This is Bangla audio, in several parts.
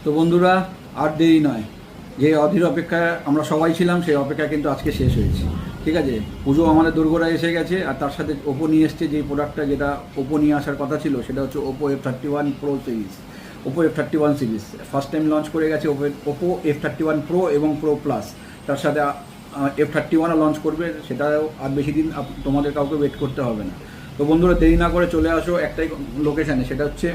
তো বন্ধুরা, আর দেরি নয়, যে অধীর অপেক্ষায় আমরা সবাই ছিলাম সেই অপেক্ষা কিন্তু আজকে শেষ হয়েছে। ঠিক আছে, পুজো আমাদের দোরগোড়ায় এসে গেছে, আর তার সাথে ওপো নিয়ে এসছে যে প্রোডাক্টটা, যেটা ওপো নিয়ে আসার কথা ছিল, সেটা হচ্ছে Oppo F31 Pro series. Oppo F31 series first time launch করে গেছে ওপো F31 Pro এবং Pro প্লাস। তার সাথে F31ও লঞ্চ করবে, সেটাও আর বেশি দিন তোমাদের কাউকে ওয়েট করতে হবে না। তো বন্ধুরা, দেরি না করে চলে আসো একটাই লোকেশানে, সেটা হচ্ছে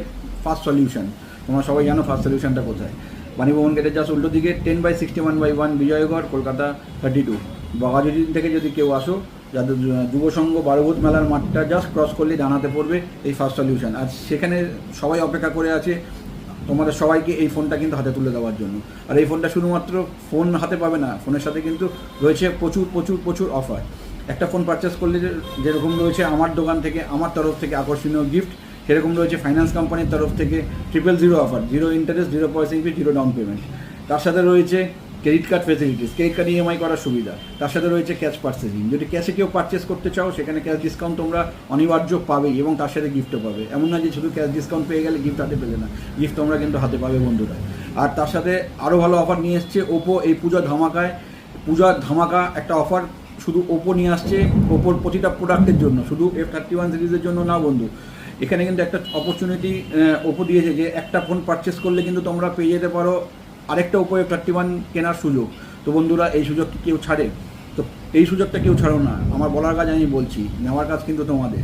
ফার্স্ট সলিউশন। তোমরা সবাই জানো ফার্স্ট সলিউশনটা কোথায়। বাণীভবন গেটের জাস্ট উল্টো দিকে 10/61/1 বিজয়গড়, কলকাতা 32। বাঘাযতীন থেকে যদি কেউ আসো, যাদের যুব সংঘ বারোভূত মেলার মাঠটা জাস্ট ক্রস করলে জানাতে পড়বে এই ফার্স্ট সলিউশন। আর সেখানে সবাই অপেক্ষা করে আছে তোমাদের সবাইকে এই ফোনটা কিন্তু হাতে তুলে দেওয়ার জন্য। আর এই ফোনটা শুধুমাত্র ফোন হাতে পাবে না, ফোনের সাথে কিন্তু রয়েছে প্রচুর প্রচুর প্রচুর অফার। একটা ফোন পারচেস করলে যেরকম রয়েছে আমার দোকান থেকে, আমার তরফ থেকে আকর্ষণীয় গিফট, সেরকম রয়েছে ফাইন্যান্স কোম্পানির তরফ থেকে 000 অফার, 0 ইন্টারেস্ট, 0 পয়সা ফি, 0 ডাউন পেমেন্ট। তার সাথে রয়েছে credit card facilities, credit card EMI করার সুবিধা। তার সাথে রয়েছে ক্যাশ পারচেসিং, যদি ক্যাশে কেউ পারচেস করতে চাও সেখানে ক্যাশ ডিসকাউন্ট তোমরা অনিবার্য পাবেই, এবং তার সাথে গিফটও পাবে। এমন না যে শুধু ক্যাশ ডিসকাউন্ট পেয়ে গেলে গিফট হাতে পেলে না, গিফট তোমরা কিন্তু হাতে পাবে বন্ধুরা। আর তার সাথে আরও ভালো অফার নিয়ে এসছে ওপো এই পূজার ধামাকা একটা অফার শুধু ওপো নিয়ে আসছে ওপোর প্রতিটা প্রোডাক্টের জন্য, শুধু F31 সিরিজের জন্য না বন্ধু। এখানে কিন্তু একটা অপরচুনিটি ওপো দিয়েছে যে একটা ফোন পারচেস করলে কিন্তু তোমরা পেয়ে যেতে পারো আরেকটা ওপো F31 কেনার সুযোগ। তো বন্ধুরা, এই সুযোগ কি কেউ ছাড়ে? তো এই সুযোগটা কেউ ছাড়ো না, আমার বলার কাজ আমি বলছি, নেওয়ার কাজ কিন্তু তোমাদের।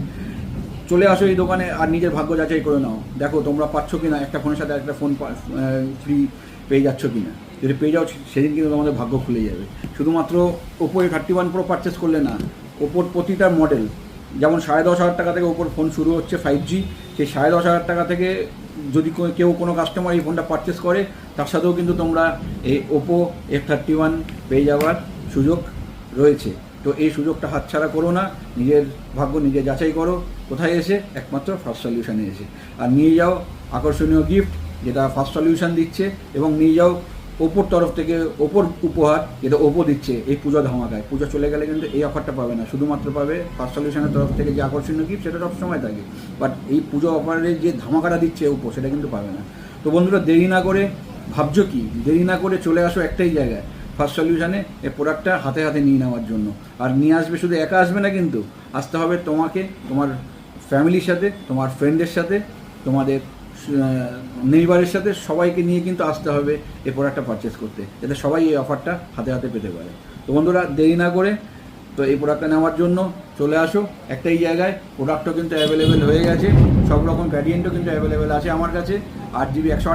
চলে আসো এই দোকানে আর নিজের ভাগ্য যাচাই করে নাও, দেখো তোমরা পাচ্ছ কি না, একটা ফোনের সাথে একটা ফোন ফ্রি পেয়ে যাচ্ছ কি না। যদি পেয়ে যাও সেদিন কিন্তু তোমাদের ভাগ্য খুলে যাবে। শুধুমাত্র ওপো F31 Pro পারচেস করলে না, ওপোর প্রতিটা মডেল, যেমন 10,500 টাকা থেকে ওপর ফোন শুরু হচ্ছে 5G, সেই 10,500 টাকা থেকে যদি কেউ কোনো কাস্টমার এই ফোনটা পারচেস করে, তার সাথেও কিন্তু তোমরা এই ওপো F31 পেয়ে যাওয়ার সুযোগ রয়েছে। তো এই সুযোগটা হাতছাড়া করো না, নিজের ভাগ্য নিজে যাচাই করো। কোথায় এসে? একমাত্র ফার্স্ট সলিউশনে এসে। আর নিয়ে যাও আকর্ষণীয় গিফট যেটা ফার্স্ট সলিউশন দিচ্ছে, এবং নিয়ে যাও ওপোর তরফ থেকে ওপোর উপহার যেটা ওপো দিচ্ছে এই পুজো ধামাকায়। পুজো চলে গেলে কিন্তু এই অফারটা পাবে না, শুধুমাত্র পাবে ফার্স্ট সলিউশনের তরফ থেকে যে আকর্ষণীয় গিফট, সেটা সবসময় থাকে। বাট এই পুজো অফারে যে ধামাকাটা দিচ্ছে ওপো, সেটা কিন্তু পাবে না। তো বন্ধুরা, দেরি না করে, ভাবছো কি, দেরি না করে চলে আসো একটাই জায়গায়, ফার্স্ট সলিউশনে এই প্রোডাক্টটা হাতে হাতে নিয়ে নেওয়ার জন্য। আর নিয়ে আসবে, শুধু একা আসবে না কিন্তু, আসতে হবে তোমাকে, তোমার ফ্যামিলির সাথে, তোমার ফ্রেন্ডের সাথে, তোমাদের নেইবারের সাথে, সবাইকে নিয়ে কিন্তু আসতে হবে এই প্রোডাক্টটা পারচেস করতে, যাতে সবাই এই অফারটা হাতে হাতে পেতে পারে। তো বন্ধুরা, দেরি না করে তো এই প্রোডাক্টটা নেওয়ার জন্য চলে আসো একটাই জায়গায়। প্রোডাক্টও কিন্তু অ্যাভেলেবেল হয়ে গেছে, সব রকম ভ্যারিয়েন্টও কিন্তু অ্যাভেলেবেল আছে আমার কাছে। 8GB 128